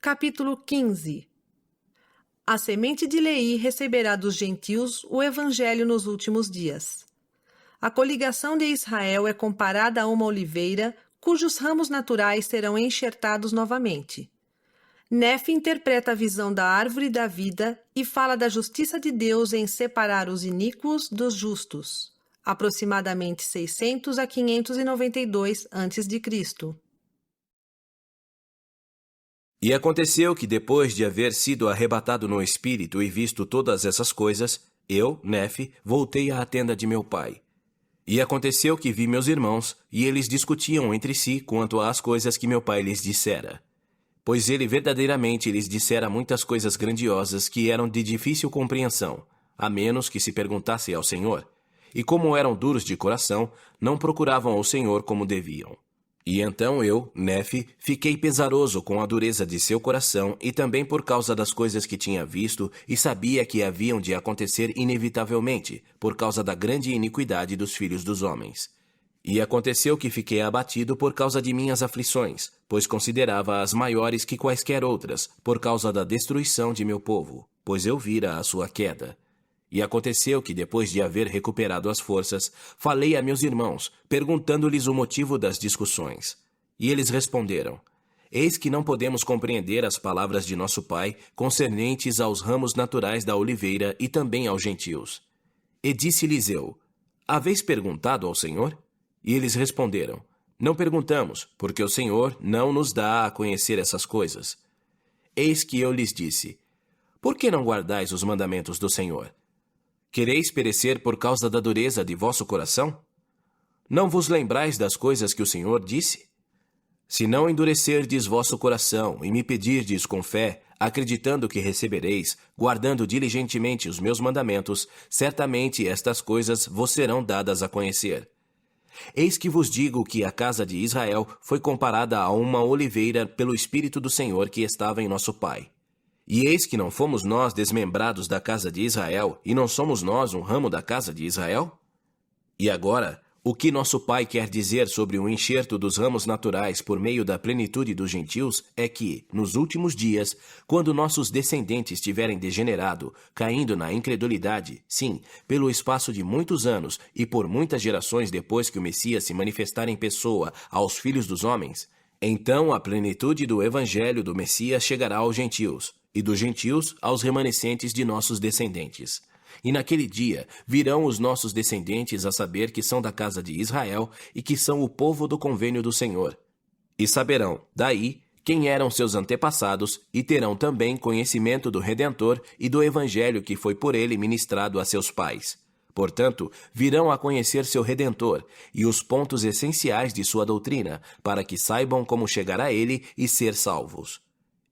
Capítulo 15. A semente de Leí receberá dos gentios o evangelho nos últimos dias. A coligação de Israel é comparada a uma oliveira cujos ramos naturais serão enxertados novamente. Nefe interpreta a visão da árvore da vida e fala da justiça de Deus em separar os iníquos dos justos, aproximadamente 600 a 592 a.C. E aconteceu que, depois de haver sido arrebatado no espírito e visto todas essas coisas, eu, Nefe, voltei à tenda de meu pai. E aconteceu que vi meus irmãos, e eles discutiam entre si quanto às coisas que meu pai lhes dissera. Pois ele verdadeiramente lhes dissera muitas coisas grandiosas que eram de difícil compreensão, a menos que se perguntasse ao Senhor. E como eram duros de coração, não procuravam ao Senhor como deviam. E então eu, Nefe, fiquei pesaroso com a dureza de seu coração e também por causa das coisas que tinha visto e sabia que haviam de acontecer inevitavelmente, por causa da grande iniquidade dos filhos dos homens. E aconteceu que fiquei abatido por causa de minhas aflições, pois considerava-as maiores que quaisquer outras, por causa da destruição de meu povo, pois eu vira a sua queda. E aconteceu que, depois de haver recuperado as forças, falei a meus irmãos, perguntando-lhes o motivo das discussões. E eles responderam: Eis que não podemos compreender as palavras de nosso pai concernentes aos ramos naturais da oliveira e também aos gentios. E disse-lhes eu: Haveis perguntado ao Senhor? E eles responderam: Não perguntamos, porque o Senhor não nos dá a conhecer essas coisas. Eis que eu lhes disse: Por que não guardais os mandamentos do Senhor? Quereis perecer por causa da dureza de vosso coração? Não vos lembrais das coisas que o Senhor disse? Se não endurecerdes vosso coração e me pedirdes com fé, acreditando que recebereis, guardando diligentemente os meus mandamentos, certamente estas coisas vos serão dadas a conhecer. Eis que vos digo que a casa de Israel foi comparada a uma oliveira pelo Espírito do Senhor que estava em nosso Pai. E eis que não fomos nós desmembrados da casa de Israel, e não somos nós um ramo da casa de Israel? E agora, o que nosso Pai quer dizer sobre o enxerto dos ramos naturais por meio da plenitude dos gentios é que, nos últimos dias, quando nossos descendentes tiverem degenerado, caindo na incredulidade, sim, pelo espaço de muitos anos e por muitas gerações depois que o Messias se manifestar em pessoa aos filhos dos homens, então a plenitude do evangelho do Messias chegará aos gentios, e dos gentios aos remanescentes de nossos descendentes. E naquele dia virão os nossos descendentes a saber que são da casa de Israel e que são o povo do convênio do Senhor. E saberão, daí, quem eram seus antepassados e terão também conhecimento do Redentor e do evangelho que foi por ele ministrado a seus pais. Portanto, virão a conhecer seu Redentor e os pontos essenciais de sua doutrina, para que saibam como chegar a ele e ser salvos.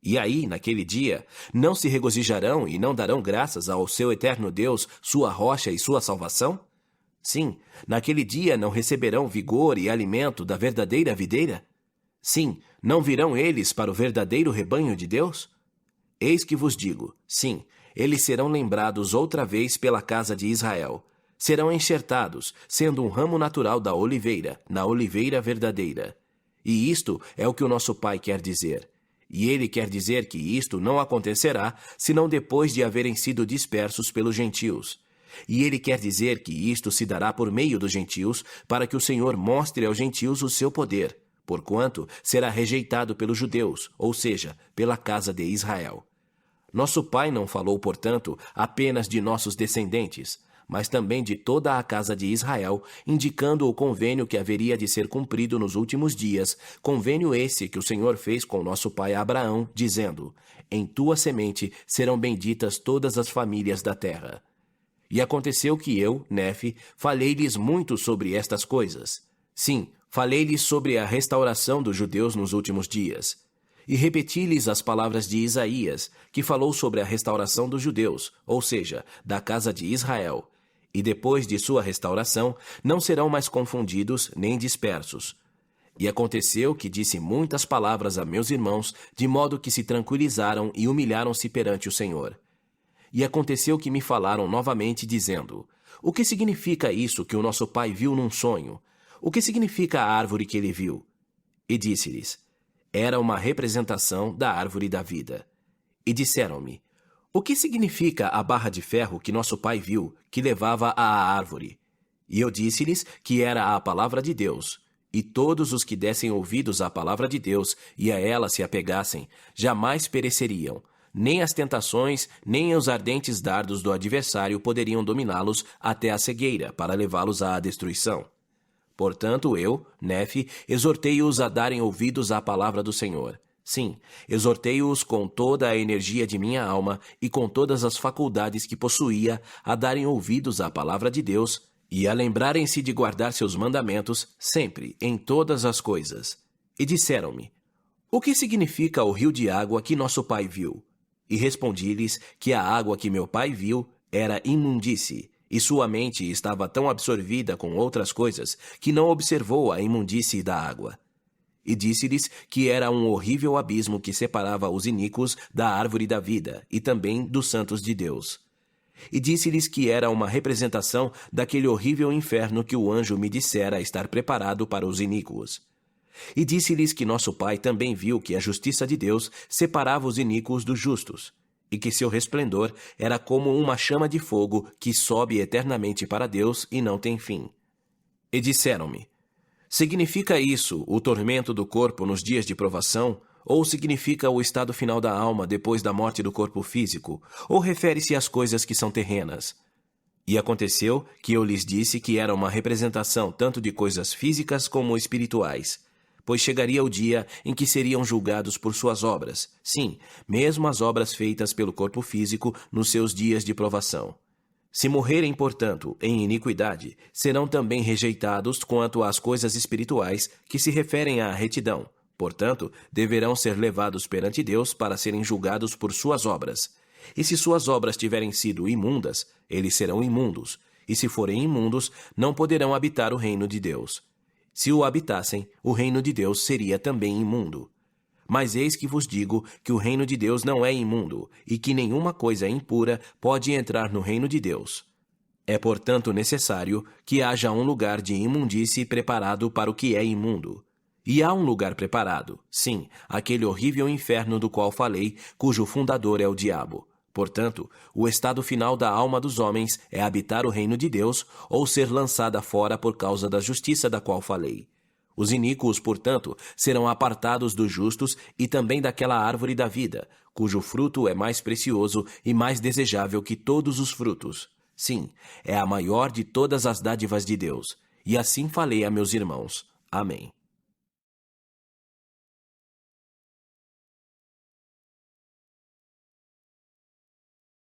E aí, naquele dia, não se regozijarão e não darão graças ao seu eterno Deus, sua rocha e sua salvação? Sim, naquele dia não receberão vigor e alimento da verdadeira videira? Sim, não virão eles para o verdadeiro rebanho de Deus? Eis que vos digo, sim, eles serão lembrados outra vez pela casa de Israel. Serão enxertados, sendo um ramo natural da oliveira, na oliveira verdadeira. E isto é o que o nosso Pai quer dizer. E ele quer dizer que isto não acontecerá, senão depois de haverem sido dispersos pelos gentios. E ele quer dizer que isto se dará por meio dos gentios, para que o Senhor mostre aos gentios o seu poder, porquanto será rejeitado pelos judeus, ou seja, pela casa de Israel. Nosso Pai não falou, portanto, apenas de nossos descendentes, mas também de toda a casa de Israel, indicando o convênio que haveria de ser cumprido nos últimos dias, convênio esse que o Senhor fez com nosso pai Abraão, dizendo: Em tua semente serão benditas todas as famílias da terra. E aconteceu que eu, Nefe, falei-lhes muito sobre estas coisas. Sim, falei-lhes sobre a restauração dos judeus nos últimos dias. E repeti-lhes as palavras de Isaías, que falou sobre a restauração dos judeus, ou seja, da casa de Israel. E depois de sua restauração, não serão mais confundidos nem dispersos. E aconteceu que disse muitas palavras a meus irmãos, de modo que se tranquilizaram e humilharam-se perante o Senhor. E aconteceu que me falaram novamente, dizendo: O que significa isso que o nosso pai viu num sonho? O que significa a árvore que ele viu? E disse-lhes: era uma representação da árvore da vida. E disseram-me: o que significa a barra de ferro que nosso pai viu, que levava à árvore? E eu disse-lhes que era a palavra de Deus. E todos os que dessem ouvidos à palavra de Deus e a ela se apegassem, jamais pereceriam. Nem as tentações, nem os ardentes dardos do adversário poderiam dominá-los até a cegueira, para levá-los à destruição. Portanto, eu, Nefe, exortei-os a darem ouvidos à palavra do Senhor. Sim, exortei-os com toda a energia de minha alma e com todas as faculdades que possuía a darem ouvidos à palavra de Deus e a lembrarem-se de guardar seus mandamentos sempre, em todas as coisas. E disseram-me: o que significa o rio de água que nosso pai viu? E respondi-lhes que a água que meu pai viu era imundície, e sua mente estava tão absorvida com outras coisas que não observou a imundície da água. E disse-lhes que era um horrível abismo que separava os iníquos da árvore da vida e também dos santos de Deus. E disse-lhes que era uma representação daquele horrível inferno que o anjo me dissera estar preparado para os iníquos. E disse-lhes que nosso pai também viu que a justiça de Deus separava os iníquos dos justos, e que seu resplendor era como uma chama de fogo que sobe eternamente para Deus e não tem fim. E disseram-me: significa isso o tormento do corpo nos dias de provação, ou significa o estado final da alma depois da morte do corpo físico, ou refere-se às coisas que são terrenas? E aconteceu que eu lhes disse que era uma representação tanto de coisas físicas como espirituais, pois chegaria o dia em que seriam julgados por suas obras, sim, mesmo as obras feitas pelo corpo físico nos seus dias de provação. Se morrerem, portanto, em iniquidade, serão também rejeitados quanto às coisas espirituais que se referem à retidão. Portanto, deverão ser levados perante Deus para serem julgados por suas obras. E se suas obras tiverem sido imundas, eles serão imundos, e se forem imundos, não poderão habitar o reino de Deus. Se o habitassem, o reino de Deus seria também imundo. Mas eis que vos digo que o reino de Deus não é imundo, e que nenhuma coisa impura pode entrar no reino de Deus. É, portanto, necessário que haja um lugar de imundície preparado para o que é imundo. E há um lugar preparado, sim, aquele horrível inferno do qual falei, cujo fundador é o diabo. Portanto, o estado final da alma dos homens é habitar o reino de Deus ou ser lançada fora por causa da justiça da qual falei. Os iníquos, portanto, serão apartados dos justos e também daquela árvore da vida, cujo fruto é mais precioso e mais desejável que todos os frutos. Sim, é a maior de todas as dádivas de Deus. E assim falei a meus irmãos. Amém.